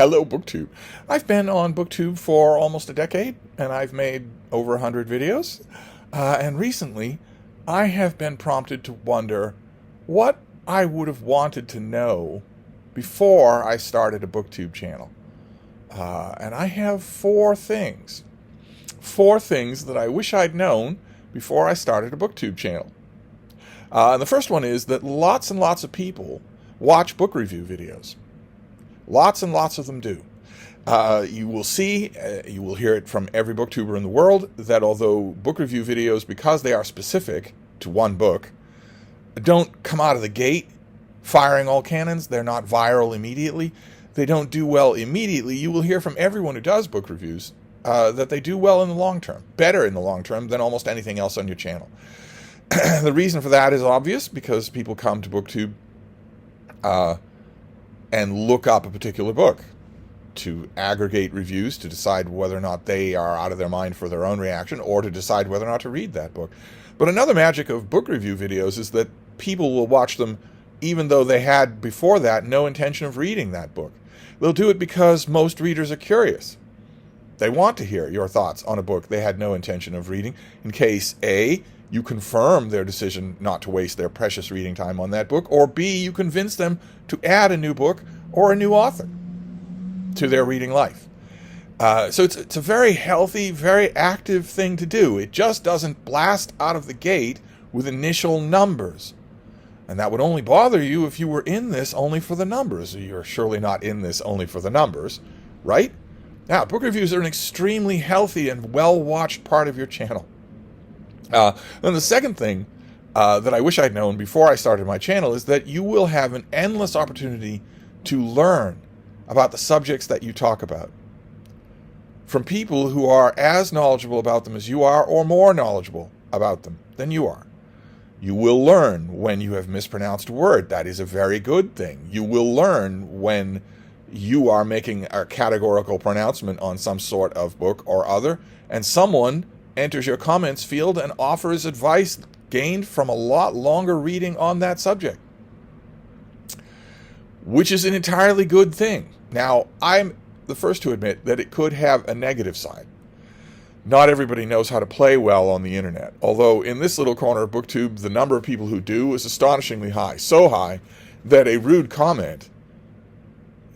Hello, BookTube. I've been on BookTube for almost a decade, and I've made over 100 videos. And recently, I have been prompted to wonder what I would have wanted to know before I started a BookTube channel. And I have four things. Four things that I wish I'd known before I started a BookTube channel. And the first one is that lots and lots of people watch book review videos. Lots and lots of them do. You will see, you will hear it from every booktuber in the world, that although book review videos, because they are specific to one book, don't come out of the gate firing all cannons, they're not viral immediately, they don't do well immediately, you will hear from everyone who does book reviews that they do well in the long term, better in the long term than almost anything else on your channel. The reason for that is obvious, because people come to BookTube and look up a particular book to aggregate reviews, to decide whether or not they are out of their mind for their own reaction, or to decide whether or not to read that book. But another magic of book review videos is that people will watch them even though they had before that no intention of reading that book. They'll do it because most readers are curious. They want to hear your thoughts on a book they had no intention of reading, in case A, you confirm their decision not to waste their precious reading time on that book, or B, you convince them to add a new book or a new author to their reading life. So it's a very healthy, very active thing to do. It just doesn't blast out of the gate with initial numbers. And that would only bother you if you were in this only for the numbers. You're surely not in this only for the numbers, right? Now, book reviews are an extremely healthy and well-watched part of your channel. Then the second thing that I wish I'd known before I started my channel is that you will have an endless opportunity to learn about the subjects that you talk about from people who are as knowledgeable about them as you are, or more knowledgeable about them than you are. You will learn when you have mispronounced a word. That is a very good thing. You will learn when you are making a categorical pronouncement on some sort of book or other, and someone enters your comments field and offers advice gained from a lot longer reading on that subject, which is an entirely good thing. Now, I'm the first to admit that it could have a negative side. Not everybody knows how to play well on the internet, although in this little corner of BookTube, the number of people who do is astonishingly high, so high that a rude comment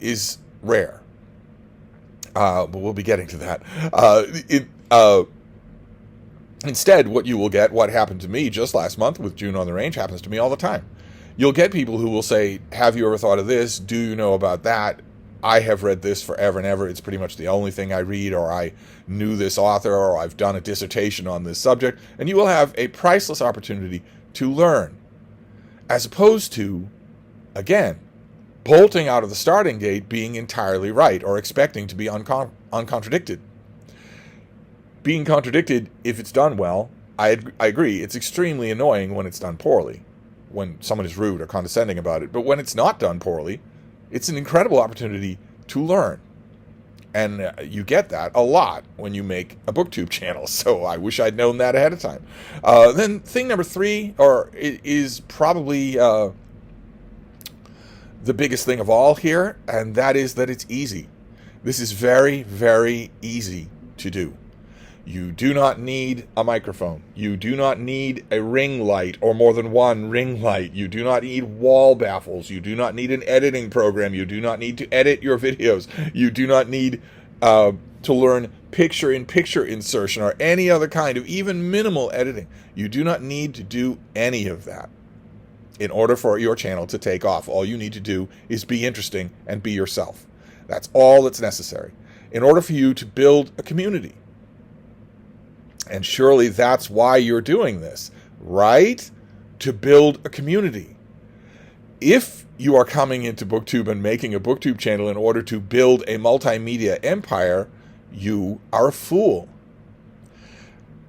is rare. But we'll be getting to that. Instead, what you will get, what happened to me just last month with June on the Range, happens to me all the time. You'll get people who will say, have you ever thought of this? Do you know about that? I have read this forever and ever. It's pretty much the only thing I read, or I knew this author, or I've done a dissertation on this subject. And you will have a priceless opportunity to learn, as opposed to, again, bolting out of the starting gate being entirely right, or expecting to be uncontradicted. Being contradicted, if it's done well, I agree, it's extremely annoying when it's done poorly, when someone is rude or condescending about it. But when it's not done poorly, it's an incredible opportunity to learn. And you get that a lot when you make a BookTube channel, so I wish I'd known that ahead of time. Then thing number three, is probably the biggest thing of all here, and that is that it's easy. This is very, very easy to do. You do not need a microphone. You do not need a ring light or more than one ring light. You do not need wall baffles. You do not need an editing program. You do not need to edit your videos. You do not need to learn picture-in-picture insertion or any other kind of even minimal editing. You do not need to do any of that in order for your channel to take off. All you need to do is be interesting and be yourself. That's all that's necessary in order for you to build a community. And surely that's why you're doing this, right? To build a community. If you are coming into BookTube and making a BookTube channel in order to build a multimedia empire, you are a fool.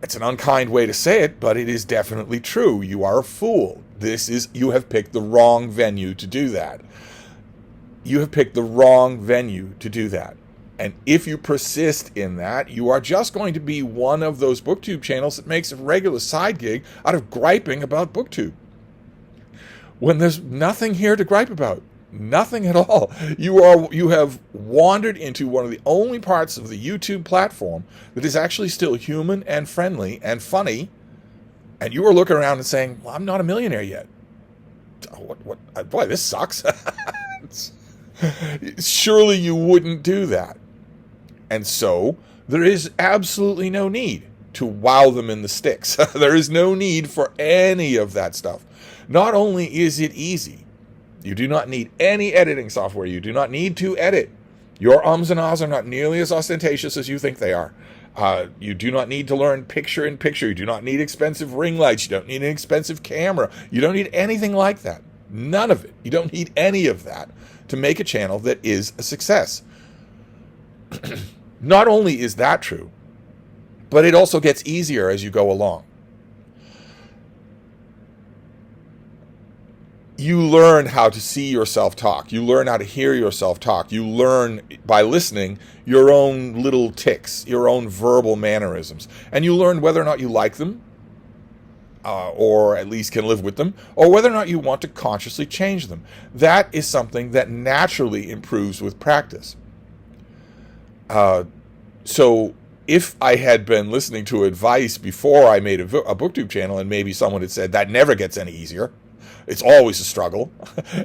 It's an unkind way to say it, but it is definitely true. You are a fool. You have picked the wrong venue to do that. You have picked the wrong venue to do that. And if you persist in that, you are just going to be one of those BookTube channels that makes a regular side gig out of griping about BookTube, when there's nothing here to gripe about. Nothing at all. You have wandered into one of the only parts of the YouTube platform that is actually still human and friendly and funny, and you are looking around and saying, "Well, I'm not a millionaire yet. What? Boy, this sucks." Surely you wouldn't do that. And so there is absolutely no need to wow them in the sticks. There is no need for any of that stuff. Not only is it easy, you do not need any editing software. You do not need to edit. Your ums and ahs are not nearly as ostentatious as you think they are. You do not need to learn picture-in-picture. You do not need expensive ring lights. You don't need an expensive camera. You don't need anything like that. None of it. You don't need any of that to make a channel that is a success. Not only is that true, but it also gets easier as you go along. You learn how to see yourself talk. You learn how to hear yourself talk. You learn, by listening, your own little tics, your own verbal mannerisms. And you learn whether or not you like them, or at least can live with them, or whether or not you want to consciously change them. That is something that naturally improves with practice. So if I had been listening to advice before I made a BookTube channel, and maybe someone had said, that never gets any easier, it's always a struggle,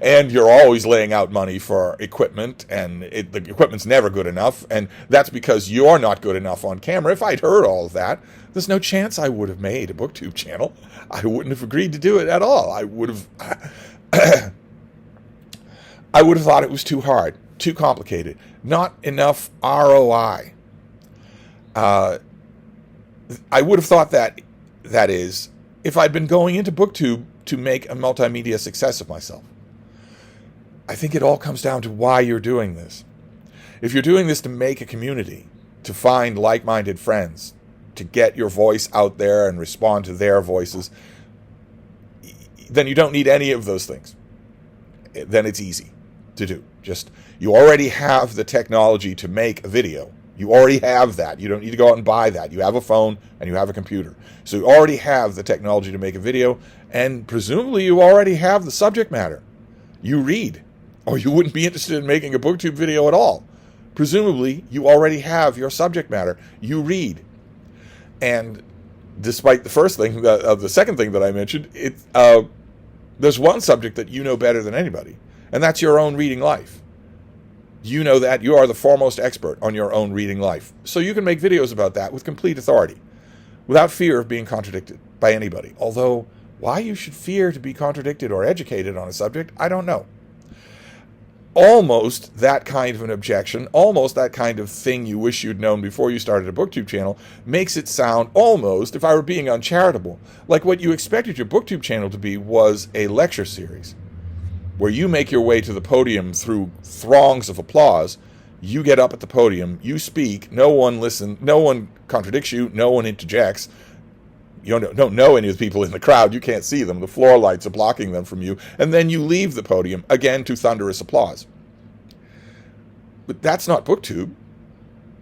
and you're always laying out money for equipment, and the equipment's never good enough, and that's because you're not good enough on camera. If I'd heard all of that, there's no chance I would have made a BookTube channel. I wouldn't have agreed to do it at all. I would have thought it was too hard, too complicated, not enough ROI. I would have thought that is, if I'd been going into BookTube to make a multimedia success of myself. I think it all comes down to why you're doing this. If you're doing this to make a community, to find like-minded friends, to get your voice out there and respond to their voices, then you don't need any of those things. Then it's easy to do. You already have the technology to make a video. You already have that. You don't need to go out and buy that. You have a phone and you have a computer. So you already have the technology to make a video, and presumably you already have the subject matter. You read, or you wouldn't be interested in making a BookTube video at all. Presumably you already have your subject matter. You read. And despite the second thing that I mentioned, there's one subject that you know better than anybody, and that's your own reading life. You know that. You are the foremost expert on your own reading life. So you can make videos about that with complete authority, without fear of being contradicted by anybody. Although, why you should fear to be contradicted or educated on a subject, I don't know. Almost that kind of an objection, almost that kind of thing you wish you'd known before you started a BookTube channel, makes it sound almost, if I were being uncharitable, like what you expected your BookTube channel to be was a lecture series, where you make your way to the podium through throngs of applause. You get up at the podium, you speak, no one listens, no one contradicts you, no one interjects. You don't know any of the people in the crowd, you can't see them, the floor lights are blocking them from you, and then you leave the podium, again to thunderous applause. But that's not BookTube.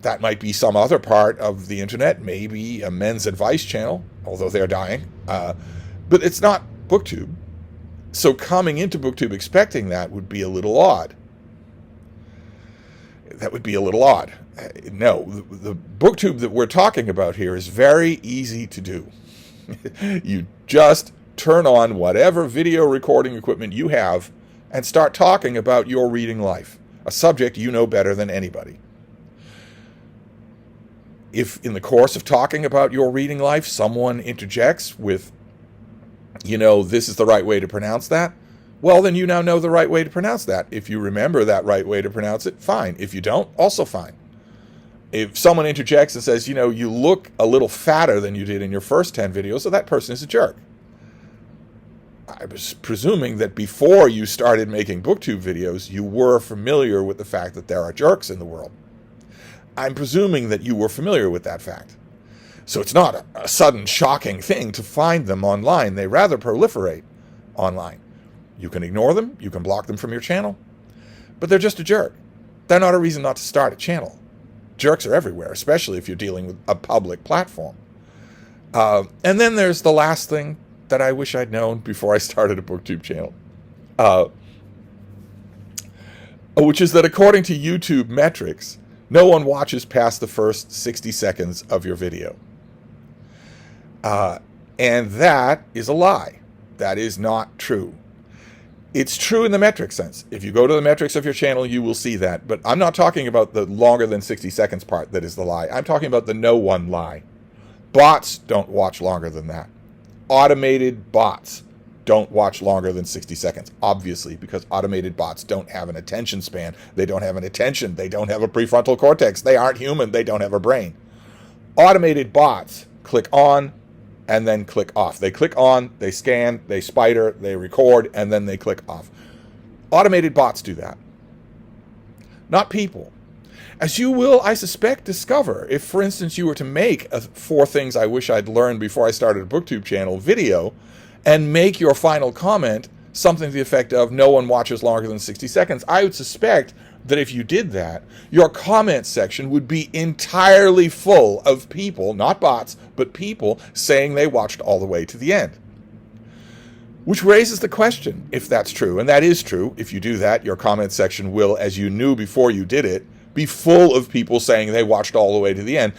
That might be some other part of the internet, maybe a men's advice channel, although they're dying. But it's not BookTube. So coming into BookTube expecting that would be a little odd. That would be a little odd. No, the BookTube that we're talking about here is very easy to do. You just turn on whatever video recording equipment you have and start talking about your reading life, a subject you know better than anybody. If in the course of talking about your reading life, someone interjects with, this is the right way to pronounce that, well, then you now know the right way to pronounce that. If you remember that right way to pronounce it, fine. If you don't, also fine. If someone interjects and says, you look a little fatter than you did in your first 10 videos, so that person is a jerk. I was presuming that before you started making BookTube videos, you were familiar with the fact that there are jerks in the world. I'm presuming that you were familiar with that fact. So it's not a sudden shocking thing to find them online. They rather proliferate online. You can ignore them, you can block them from your channel, but they're just a jerk. They're not a reason not to start a channel. Jerks are everywhere, especially if you're dealing with a public platform. And then there's the last thing that I wish I'd known before I started a BookTube channel. which is that according to YouTube metrics, no one watches past the first 60 seconds of your video. And that is a lie. That is not true. It's true in the metric sense. If you go to the metrics of your channel, you will see that. But I'm not talking about the longer than 60 seconds part that is the lie. I'm talking about the no one lie. Bots don't watch longer than that. Automated bots don't watch longer than 60 seconds, obviously, because automated bots don't have an attention span. They don't have an attention. They don't have a prefrontal cortex. They aren't human. They don't have a brain. Automated bots click on and then click off. They click on, they scan, they spider, they record, and then they click off. Automated bots do that, not people. As you will, I suspect, discover if, for instance, you were to make a 4 things I wish I'd learned before I started a BookTube channel video and make your final comment something to the effect of no one watches longer than 60 seconds, I would suspect that if you did that, your comment section would be entirely full of people, not bots, but people saying they watched all the way to the end. Which raises the question, if that's true, and that is true, if you do that, your comment section will, as you knew before you did it, be full of people saying they watched all the way to the end.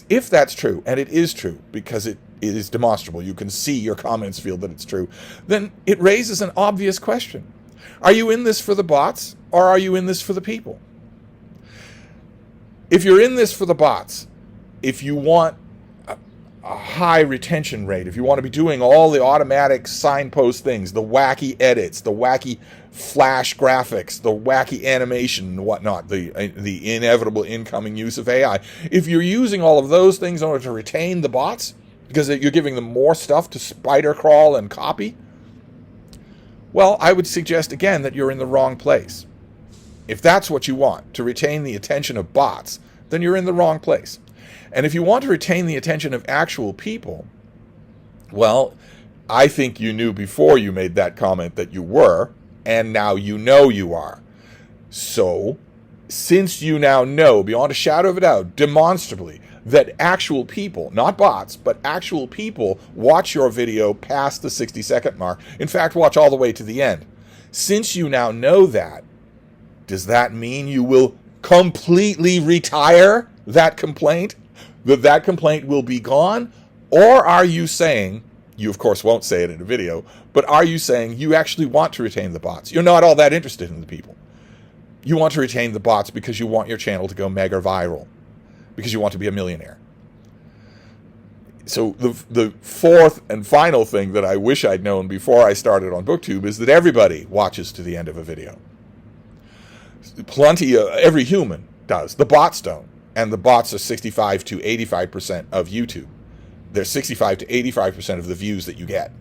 If that's true, and it is true, because it is demonstrable, you can see your comments field that it's true, then it raises an obvious question. Are you in this for the bots, or are you in this for the people? If you're in this for the bots, if you want a high retention rate, if you want to be doing all the automatic signpost things, the wacky edits, the wacky flash graphics, the wacky animation and whatnot, the inevitable incoming use of AI, if you're using all of those things in order to retain the bots, because you're giving them more stuff to spider crawl and copy, well, I would suggest again that you're in the wrong place. If that's what you want, to retain the attention of bots, then you're in the wrong place. And if you want to retain the attention of actual people, well, I think you knew before you made that comment that you were, and now you know you are. So, since you now know, beyond a shadow of a doubt, demonstrably, that actual people, not bots, but actual people watch your video past the 60-second mark, in fact, watch all the way to the end. Since you now know that, does that mean you will completely retire that complaint? That complaint will be gone? Or are you saying, you of course won't say it in a video, but are you saying you actually want to retain the bots? You're not all that interested in the people. You want to retain the bots because you want your channel to go mega viral, because you want to be a millionaire. So the fourth and final thing that I wish I'd known before I started on BookTube is that everybody watches to the end of a video. Every human does. The bots don't. And the bots are 65 to 85% of YouTube. They're 65 to 85% of the views that you get.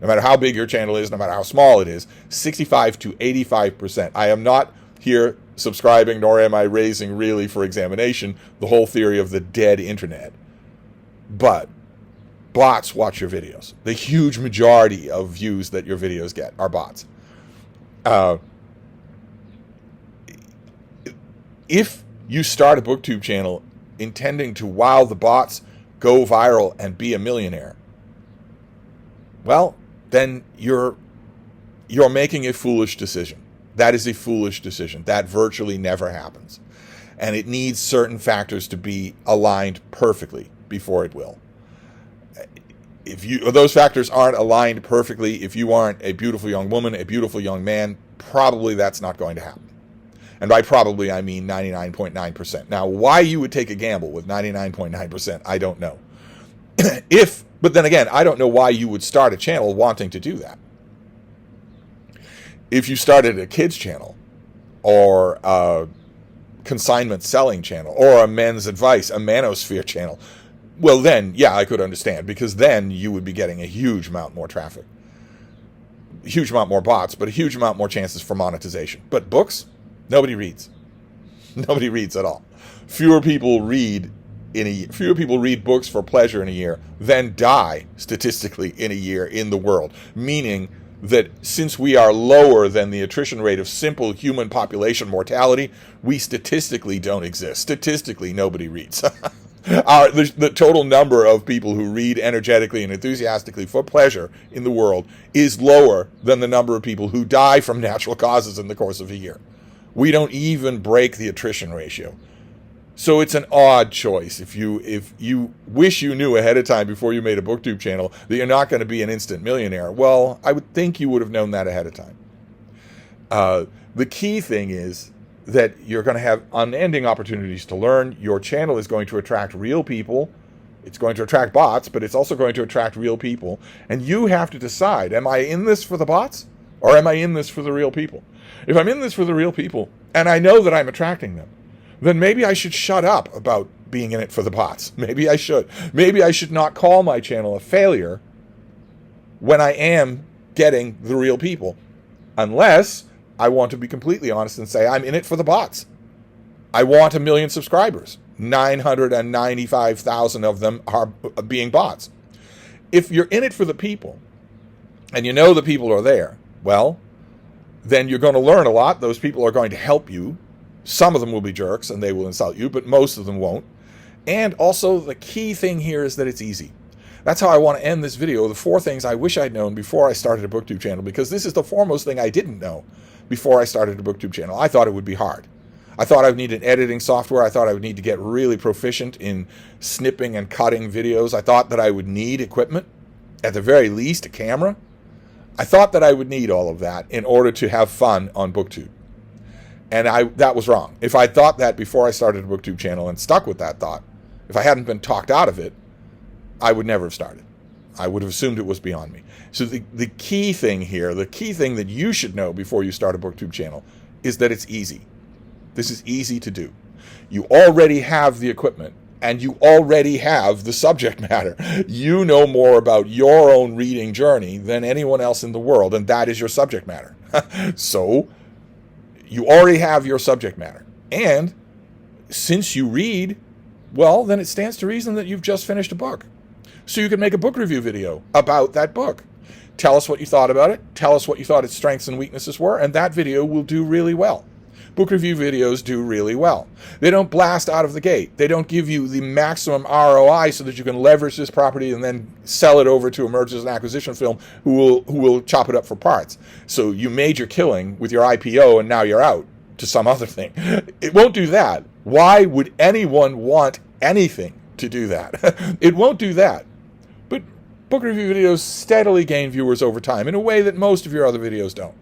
No matter how big your channel is, no matter how small it is, 65 to 85%. I am not here subscribing, nor am I raising really for examination the whole theory of the dead internet. But bots watch your videos. The huge majority of views that your videos get are bots. If you start a BookTube channel intending to wow the bots, go viral, and be a millionaire, well, then you're making a foolish decision. That is a foolish decision. That virtually never happens. And it needs certain factors to be aligned perfectly before it will. If those factors aren't aligned perfectly, if you aren't a beautiful young woman, a beautiful young man, probably that's not going to happen. And by probably, I mean 99.9%. Now, why you would take a gamble with 99.9%, I don't know. But then again, I don't know why you would start a channel wanting to do that. If you started a kids channel, or a consignment selling channel, or a men's advice, a manosphere channel, well then, yeah, I could understand, because then you would be getting a huge amount more traffic. A huge amount more bots, but a huge amount more chances for monetization. But books? Nobody reads. Nobody reads at all. Fewer people read books for pleasure in a year than die statistically in a year in the world. Meaning that since we are lower than the attrition rate of simple human population mortality, we statistically don't exist. Statistically, nobody reads. The total number of people who read energetically and enthusiastically for pleasure in the world is lower than the number of people who die from natural causes in the course of a year. We don't even break the attrition ratio. So it's an odd choice. If you wish you knew ahead of time before you made a BookTube channel that you're not going to be an instant millionaire, well, I would think you would have known that ahead of time. The key thing is that you're going to have unending opportunities to learn. Your channel is going to attract real people. It's going to attract bots, but it's also going to attract real people. And you have to decide, am I in this for the bots or am I in this for the real people? If I'm in this for the real people and I know that I'm attracting them, then maybe I should shut up about being in it for the bots. Maybe I should. Maybe I should not call my channel a failure when I am getting the real people. Unless I want to be completely honest and say I'm in it for the bots. I want 1 million subscribers. 995,000 of them are being bots. If you're in it for the people, and you know the people are there, well, then you're going to learn a lot. Those people are going to help you. Some of them will be jerks and they will insult you, but most of them won't. And also the key thing here is that it's easy. That's how I want to end this video. The 4 things I wish I'd known before I started a BookTube channel, because this is the foremost thing I didn't know before I started a BookTube channel. I thought it would be hard. I thought I would need an editing software. I thought I would need to get really proficient in snipping and cutting videos. I thought that I would need equipment, at the very least a camera. I thought that I would need all of that in order to have fun on BookTube. And that was wrong. If I thought that before I started a BookTube channel and stuck with that thought, if I hadn't been talked out of it, I would never have started. I would have assumed it was beyond me. So the key thing here, the key thing that you should know before you start a BookTube channel is that it's easy. This is easy to do. You already have the equipment and you already have the subject matter. You know more about your own reading journey than anyone else in the world, and that is your subject matter. So you already have your subject matter. And since you read, well, then it stands to reason that you've just finished a book. So you can make a book review video about that book. Tell us what you thought about it. Tell us what you thought its strengths and weaknesses were, and that video will do really well. Book review videos do really well. They don't blast out of the gate. They don't give you the maximum ROI so that you can leverage this property and then sell it over to a mergers and acquisition firm who will chop it up for parts. So you made your killing with your IPO and now you're out to some other thing. It won't do that. Why would anyone want anything to do that? It won't do that. But book review videos steadily gain viewers over time in a way that most of your other videos don't.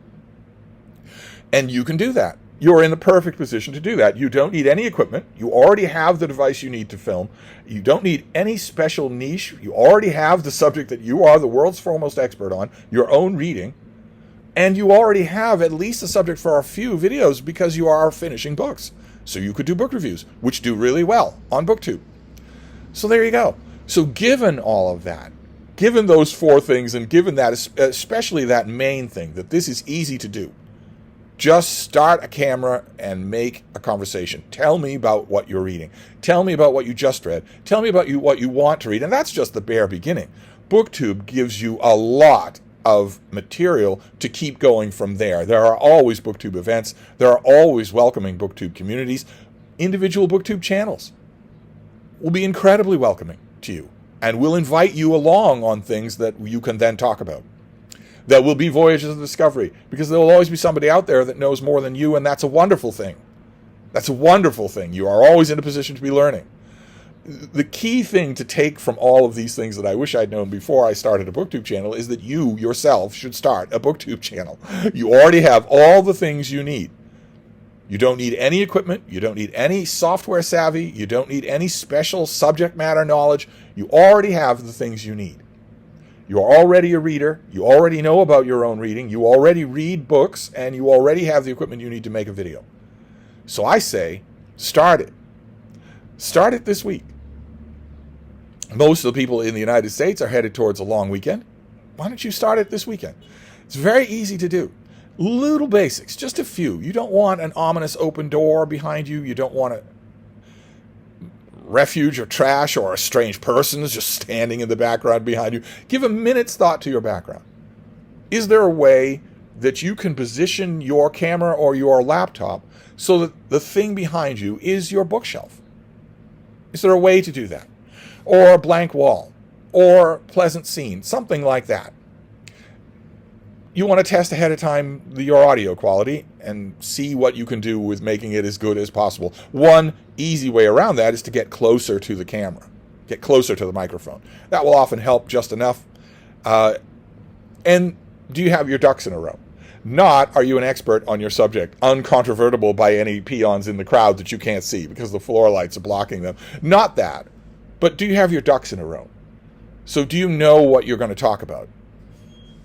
And you can do that. You're in the perfect position to do that. You don't need any equipment. You already have the device you need to film. You don't need any special niche. You already have the subject that you are the world's foremost expert on, your own reading. And you already have at least a subject for a few videos because you are finishing books. So you could do book reviews, which do really well on BookTube. So there you go. So given all of that, given those 4 things, and given that, especially that main thing, that this is easy to do, just start a camera and make a conversation. Tell me about what you're reading. Tell me about what you just read. Tell me about what you want to read. And that's just the bare beginning. BookTube gives you a lot of material to keep going from there. There are always BookTube events. There are always welcoming BookTube communities. Individual BookTube channels will be incredibly welcoming to you and will invite you along on things that you can then talk about. There will be voyages of discovery because there will always be somebody out there that knows more than you, and that's a wonderful thing. That's a wonderful thing. You are always in a position to be learning. The key thing to take from all of these things that I wish I'd known before I started a BookTube channel is that you yourself should start a BookTube channel. You already have all the things you need. You don't need any equipment. You don't need any software savvy. You don't need any special subject matter knowledge. You already have the things you need. You are already a reader. You already know about your own reading. You already read books, and you already have the equipment you need to make a video. So I say, start it. Start it this week. Most of the people in the United States are headed towards a long weekend. Why don't you start it this weekend? It's very easy to do. Little basics, just a few. You don't want an ominous open door behind you. You don't want a refuge or trash or a strange person just standing in the background behind you. Give a minute's thought to your background. Is there a way that you can position your camera or your laptop so that the thing behind you is your bookshelf? Is there a way to do that? Or a blank wall, or pleasant scene, something like that. you want to test ahead of time your audio quality and see what you can do with making it as good as possible. One easy way around that is to get closer to the camera, get closer to the microphone. That will often help just enough. And do you have your ducks in a row? Not, are you an expert on your subject, uncontrovertible by any peons in the crowd that you can't see because the floor lights are blocking them. Not that. But do you have your ducks in a row? So do you know what you're going to talk about?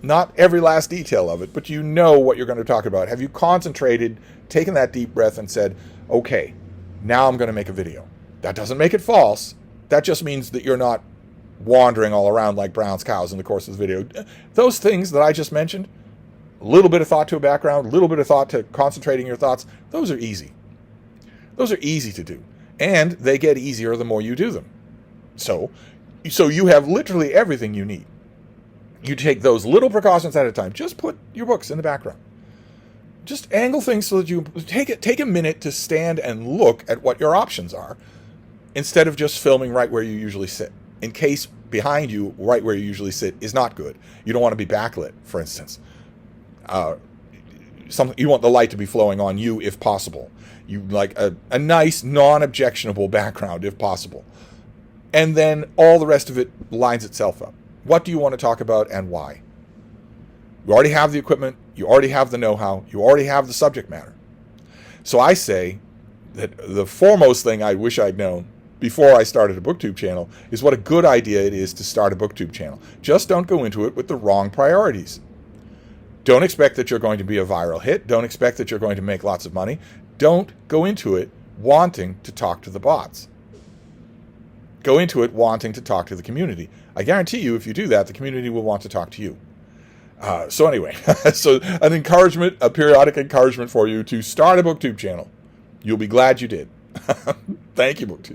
Not every last detail of it, but you know what you're going to talk about. Have you concentrated, taken that deep breath and said, okay, now I'm going to make a video. That doesn't make it false. That just means that you're not wandering all around like Brown's cows in the course of the video. Those things that I just mentioned, a little bit of thought to a background, a little bit of thought to concentrating your thoughts, those are easy. Those are easy to do. And they get easier the more you do them. So you have literally everything you need. You take those little precautions at a time. Just put your books in the background. Just angle things so that you take a minute to stand and look at what your options are instead of just filming right where you usually sit. In case behind you, right where you usually sit, is not good. You don't want to be backlit, for instance. You want the light to be flowing on you if possible. You like a nice, non-objectionable background if possible. And then all the rest of it lines itself up. What do you want to talk about and why? You already have the equipment. You already have the know-how. You already have the subject matter. So I say that the foremost thing I wish I'd known before I started a BookTube channel is what a good idea it is to start a BookTube channel. Just don't go into it with the wrong priorities. Don't expect that you're going to be a viral hit. Don't expect that you're going to make lots of money. Don't go into it wanting to talk to the bots. Go into it wanting to talk to the community. I guarantee you, if you do that, the community will want to talk to you. So anyway, so an encouragement, a periodic encouragement for you to start a BookTube channel. You'll be glad you did. Thank you, BookTube.